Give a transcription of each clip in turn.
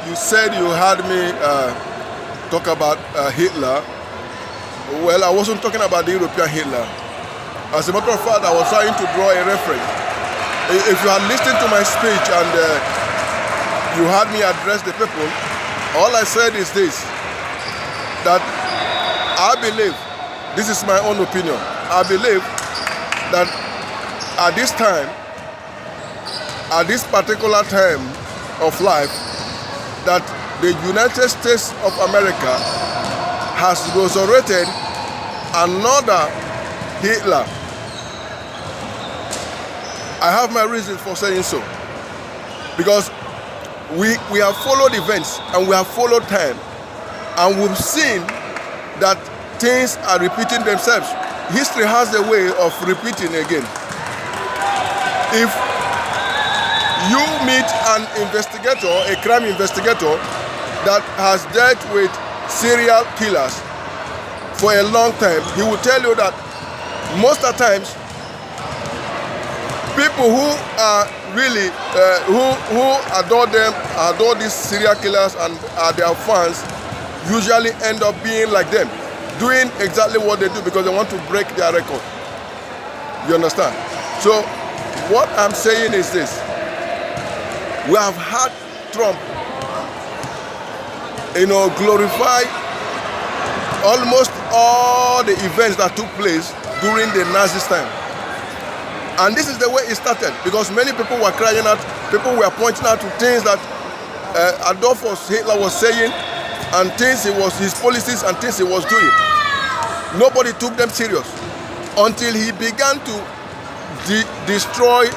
you said you had me talk about Hitler. Well, I wasn't talking about the European Hitler. As a matter of fact, I was trying to draw a reference. If you had listened to my speech and you had me address the people, all I said is this, that I believe, this is my own opinion, I believe that at this time, at this particular time of life, that the United States of America has resurrected another Hitler. I have my reasons for saying so. Because we have followed events and we have followed time, and we've seen that things are repeating themselves. History has a way of repeating again. If you meet an investigator, a crime investigator that has dealt with serial killers for a long time, he will tell you that most of the times people who are really who adore these serial killers and are their fans usually end up being like them, doing exactly what they do because they want to break their record. You understand? So what I'm saying is this: we have had Trump, glorify almost all the events that took place during the Nazi time. And this is the way it started, because many people were crying out, people were pointing out to things that Adolf Hitler was saying, and things his policies and things he was doing. Nobody took them serious until he began to destroy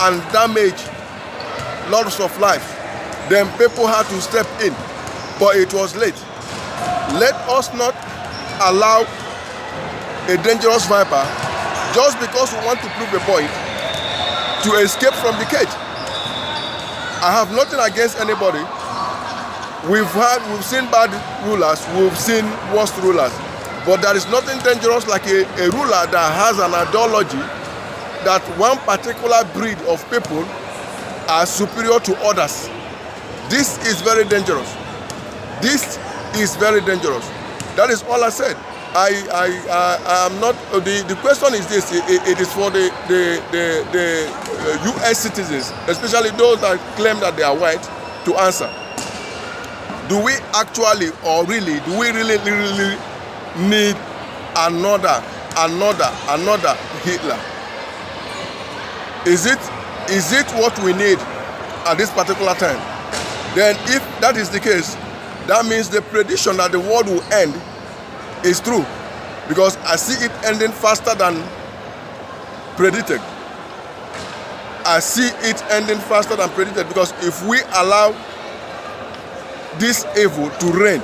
and damage lots of lives. Then people had to step in, but it was late. Let us not allow a dangerous viper, just because we want to prove a point, to escape from the cage. I have nothing against anybody. We've seen bad rulers, we've seen worst rulers, but there is nothing dangerous like a ruler that has an ideology that one particular breed of people are superior to others. This is very dangerous. This is very dangerous. That is all I said. I am not. The question is this: it is for the U.S. citizens, especially those that claim that they are white, to answer. Do we actually, or really, do we really need another Hitler? Is it what we need at this particular time? Then, if that is the case, that means the prediction that the world will end is true, because I see it ending faster than predicted. I see it ending faster than predicted, because if we allow this evil to reign,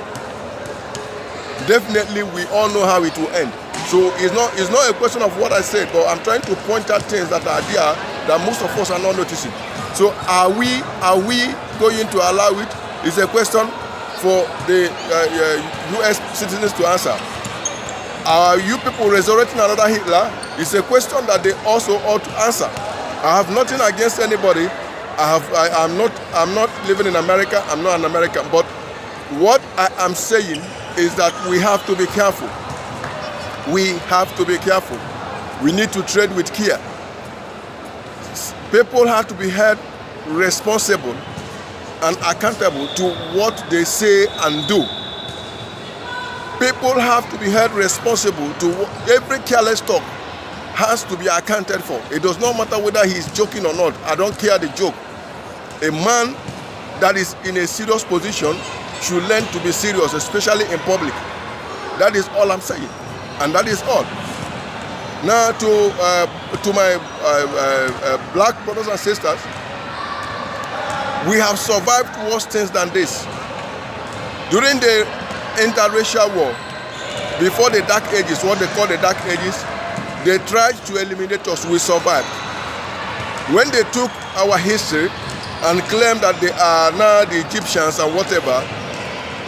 definitely we all know how it will end. So it's not a question of what I said, but I'm trying to point out things that are there that most of us are not noticing. So are we going to allow it? It's a question for the U.S. citizens to answer. Are you people resurrecting another Hitler? It's a question that they also ought to answer. I have nothing against anybody. I'm not living in America. I'm not an American. But what I am saying is that we have to be careful. We have to be careful. We need to tread with care. People have to be held responsible and accountable to what they say and do. People have to be held responsible to every careless talk has to be accounted for. It does not matter whether he is joking or not. I don't care the joke. A man that is in a serious position should learn to be serious, especially in public. That is all I'm saying, and that is all. Now to my black brothers and sisters, we have survived worse things than this. During the interracial war, before the Dark Ages, what they call the Dark Ages, they tried to eliminate us. We survived. When they took our history and claimed that they are now the Egyptians and whatever,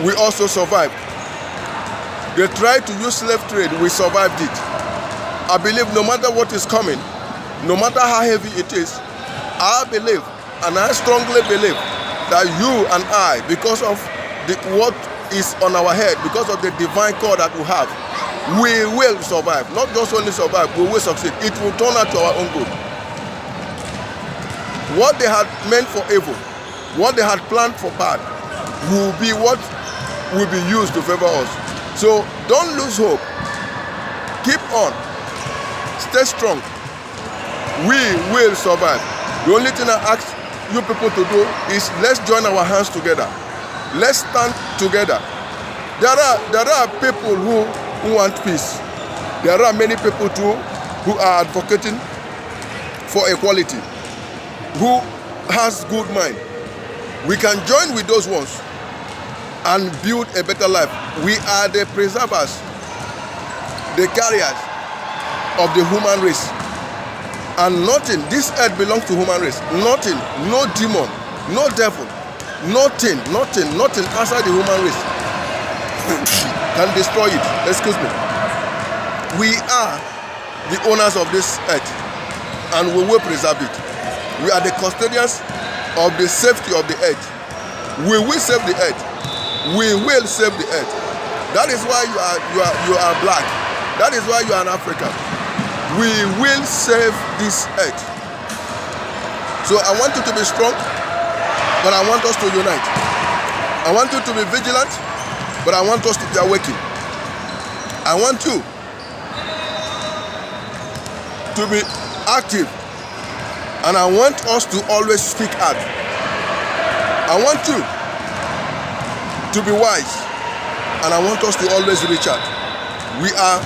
we also survived. They tried to use slave trade, we survived it. I believe no matter what is coming, no matter how heavy it is, I believe, and I strongly believe, that you and I, because of what is on our head, because of the divine call that we have, we will survive. Not just only survive, we will succeed. It will turn out to our own good. What they had meant for evil, what they had planned for bad, will be what will be used to favor us. So don't lose hope. Keep on. Stay strong. We will survive. The only thing I ask you people to do is let's join our hands together. Let's stand together. There are people who want peace. There are many people too who are advocating for equality, who has good mind. We can join with those ones and build a better life. We are the preservers, the carriers of the human race. And nothing, this earth belongs to human race. Nothing, no demon, no devil, nothing outside the human race can destroy it. Excuse me. We are the owners of this earth and we will preserve it. We are the custodians of the safety of the earth. We will save the earth. We will save the earth. That is why you are black. That is why you are an African. We will save this earth. So I want you to be strong, but I want us to unite. I want you to be vigilant, but I want us to be awakened. I want you to be active, and I want us to always speak out. I want you to be wise, and I want us to always reach out. We are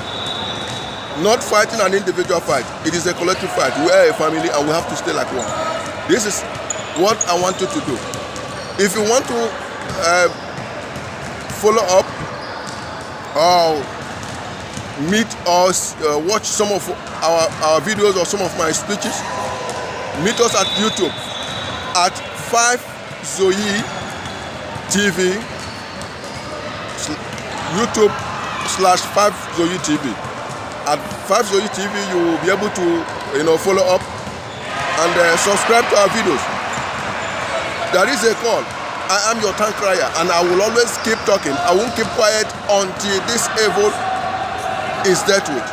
not fighting an individual fight. It is a collective fight. We are a family and we have to stay like one. This is what I want you to do. If you want to follow up or meet us, watch some of our videos or some of my speeches, meet us at YouTube at 5Zoe TV, YouTube/5Zoe TV. At 5Zoe TV, you will be able to, follow up and subscribe to our videos. There is a call. I am your tongue crier, and I will always keep talking. I won't keep quiet until this evil is dealt with.